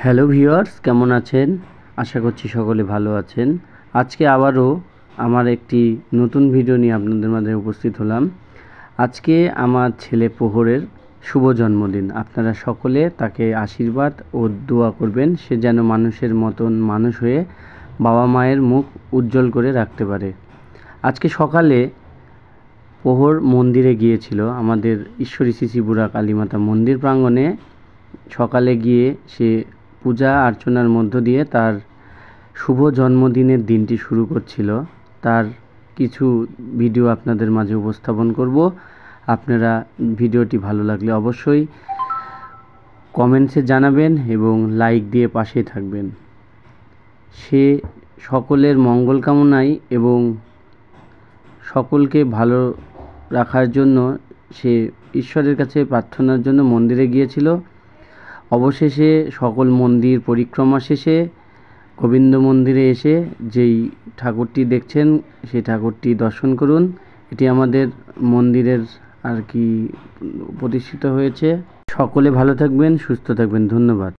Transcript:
Hello viewers, কেমন আছেন? আশা করছি সকলে ভালো আছেন। আজকে আবারও আমার একটি নতুন ভিডিও নিয়ে আপনাদের মাঝে উপস্থিত হলাম। আজকে আমার ছেলে প্রহরের শুভ জন্মদিন। আপনারা সকলে তাকে আশীর্বাদ ও দোয়া করবেন, সে যেন মানুষের মতন মানুষ হয়ে বাবা মায়ের মুখ উজ্জ্বল করে রাখতে পারে। আজকে সকালে প্রহর মন্দিরে গিয়েছিল, আমাদের ঈশ্বরী শ্রী বুড়া কালীমাতা মন্দির প্রাঙ্গণে। সকালে গিয়ে সে পূজা অর্চনার মধ্য দিয়ে তার শুভ জন্মদিনের দিনটি শুরু করছিল। তার কিছু ভিডিও আপনাদের মাঝে উপস্থাপন করব। আপনারা ভিডিওটি ভালো লাগলে অবশ্যই কমেন্টসে জানাবেন এবং লাইক দিয়ে পাশে থাকবেন। সে সকলের মঙ্গল কামনায় এবং সকলকে ভালো রাখার জন্য সে ঈশ্বরের কাছে প্রার্থনার জন্য মন্দিরে গিয়েছিল। অবশেষে সকল মন্দির পরিক্রমা শেষে গোবিন্দ মন্দিরে এসে যেই ঠাকুরটি দেখছেন সেই ঠাকুরটি দর্শন করুন। এটি আমাদের মন্দিরের প্রতিষ্ঠিত হয়েছে। সকলে ভালো থাকবেন, সুস্থ থাকবেন। ধন্যবাদ।